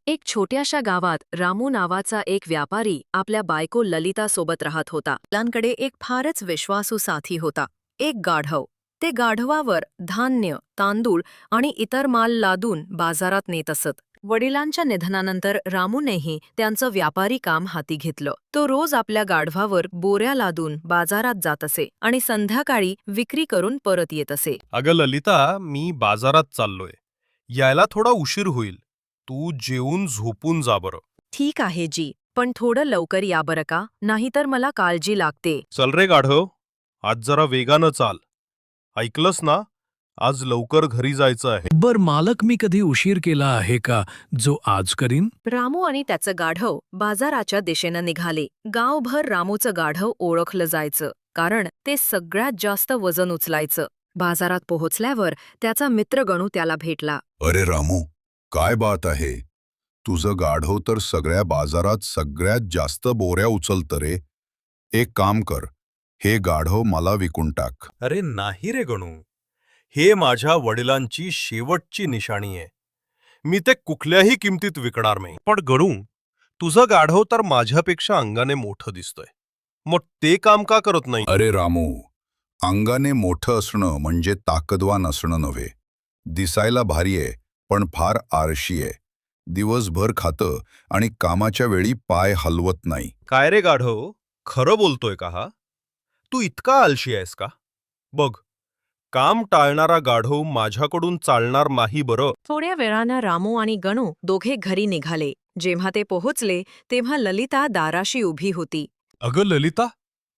एक छोट्याशा गावात रामू नावाचा एक व्यापारी आपल्या बायको ललिता सोबत राहत होता. मुलांकडे एक फारच विश्वासू साथी होता, एक गाढव. ते गाढवावर धान्य, तांदूळ आणि इतर माल लादून बाजारात नेत असत. वडिलांच्या निधनानंतर रामूनेही त्यांचं व्यापारी काम हाती घेतलं. तो रोज आपल्या गाढवावर बोऱ्या लादून बाजारात जात असे आणि संध्याकाळी विक्री करून परत येत असे. अगं ललिता, मी बाजारात चाललोय. यायला थोडा उशीर होईल. तू जेवून झोपून जा बरं. ठीक आहे जी, पण थोडं लवकर या बरं का, नाहीतर मला काळजी लागते. चल रे गाढव, आज जरा वेगानं चाल. ऐकलंस ना, आज लवकर घरी जायचं आहे. बर मालक, मी कधी उशीर केला आहे का जो आज करीन? रामू आणि त्याचं गाढव बाजाराच्या दिशेनं निघाले. गावभर रामूचं गाढव ओळखलं जायचं, कारण ते सगळ्यात जास्त वजन उचलायचं. बाजारात पोहोचल्यावर त्याचा मित्र गणू त्याला भेटला. अरे रामू, काय बात आहे? तुझं गाढव तर सगळ्या बाजारात सगळ्यात जास्त बोऱ्या उचलतं रे. एक काम कर, हे गाढव मला विकून टाक. अरे नाही रे गणू, हे माझ्या वडिलांची शेवटची निशाणी आहे. मी ते कुठल्याही किमतीत विकणार नाही. पण गणू, तुझं गाढव तर माझ्यापेक्षा अंगाने मोठं दिसतंय. मग ते काम का करत नाही? अरे रामू, अंगाने मोठं असणं म्हणजे ताकदवान असणं नव्हे. दिसायला भारी आहे, पण फार आळशी आहे. दिवसभर खातं आणि कामाच्या वेळी पाय हलवत नाही. काय रे गाढव, खरं बोलतोय का हा? तू इतका आळशी आहेस का? बघ, काम टाळणारा गाढव माझ्याकडून चालणार नाही बरं. थोड्या वेळानं रामू आणि गणू दोघे घरी निघाले. जेव्हा ते पोहोचले तेव्हा ललिता दाराशी उभी होती. अगं ललिता,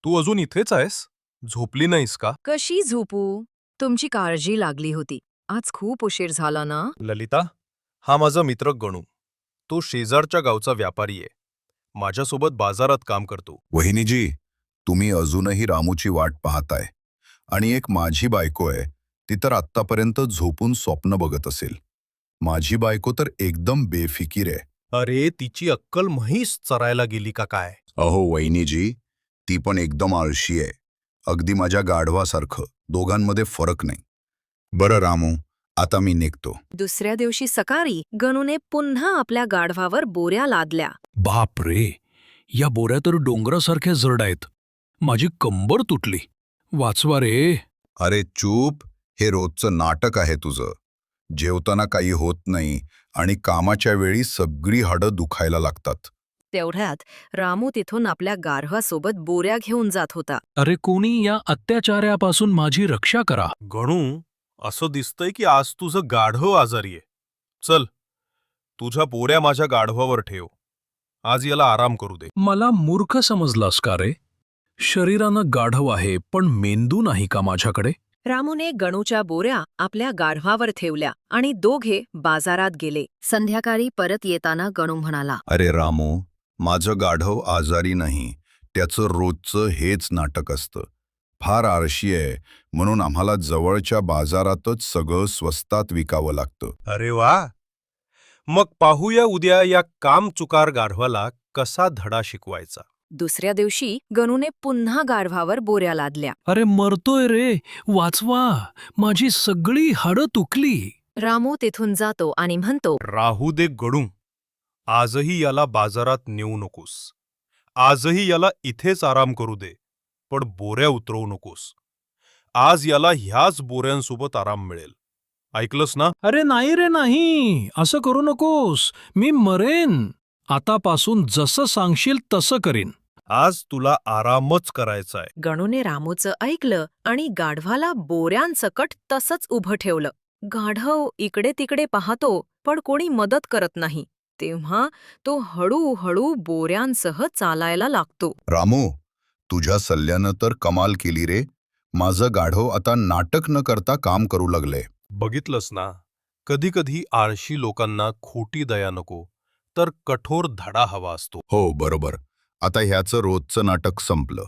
तू अजून इथेच आहेस? झोपली नाहीस का? कशी झोपू? तुमची काळजी लागली होती. आज खूप उशीर झाला ना? ललिता, हा माझा मित्र गणू. तो शेजारच्या गावचा व्यापारी आहे. माझ्यासोबत बाजारात काम करतो. वहिनीजी, तुम्ही अजूनही रामूची वाट पाहताय. आणि एक माझी बायको आहे, ती तर आत्तापर्यंत झोपून स्वप्न बघत असेल. माझी बायको तर एकदम बेफिकीर आहे. अरे, तिची अक्कल म्हैस चरायला गेली का काय? अहो वहिनीजी, ती पण एकदम आळशी आहे. अगदी माझ्या गाढवासारखं. दोघांमध्ये फरक नाही. बरं रामू, आता मी निघतो. दुसऱ्या दिवशी सकाळी गणूने पुन्हा आपल्या गाढवावर बोऱ्या लादल्या. बाप रे, या बोऱ्या तर डोंगरासारख्या जड आहेत. माझी कंबर तुटली. वाचवा रे. अरे चूप, हे रोजचं नाटक आहे तुझं. जेवताना काही होत नाही आणि कामाच्या वेळी सगळी हाडं दुखायला लागतात. तेवढ्यात रामू तिथून आपल्या गाढवासोबत बोऱ्या घेऊन जात होता. अरे कोणी या अत्याचारापासून माझी रक्षा करा. गणू, असं दिसतंय की आज तुझं गाढव आजारी आहे. चल, तुझ्या बोऱ्या माझ्या गाढवावर ठेव. आज याला आराम करू दे. मला मूर्ख समजलास का रे? शरीरानं गाढव आहे, पण मेंदू नाही का माझ्याकडे? रामूने गणूच्या बोऱ्या आपल्या गाढवावर ठेवल्या आणि दोघे बाजारात गेले. संध्याकाळी परत येताना गणू म्हणाला, अरे रामू, माझं गाढव आजारी नाही. त्याचं रोजचं हेच नाटक असतं. फार आळशी आहे, म्हणून आम्हाला जवळच्या बाजारातच सगळं स्वस्तात विकावं लागतं. अरे वा, मग पाहूया उद्या या काम चुकार गाढवाला कसा धडा शिकवायचा. दुसऱ्या दिवशी गणूने पुन्हा गाढवावर बोऱ्या लादल्या. अरे मरतोय रे, वाचवा. माझी सगळी हाडं तुकली. रामू तिथून जातो आणि म्हणतो, राहू दे गणू, आजही याला बाजारात नेऊ नकोस. आजही याला इथेच आराम करू दे, पण बोऱ्या उतरवू नकोस. आज याला ह्याच बोऱ्यांसोबत आराम मिळेल. ऐकलंस ना? अरे नाही रे नाही, असं करू नकोस. मी मरेन. आतापासून जसं सांगशील तसं करीन. आज तुला आरामच करायचा आहे. गणूने रामूचं ऐकलं आणि गाढवाला बोऱ्यांसकट तसंच उभं ठेवलं. गाढव इकडे तिकडे पाहतो, पण कोणी मदत करत नाही. तेव्हा तो हळूहळू बोऱ्यांसह चालायला लागतो. रामू, तुझ्या सल्ल्यानं तर कमाल केली रे. माझं गाढव आता नाटक न करता काम करू लागले. बघितलंस ना, कधीकधी आळशी लोकांना खोटी दया नको, तर कठोर धडा हवा असतो. हो बरोबर. आता ह्याचं रोजचं नाटक संपलं.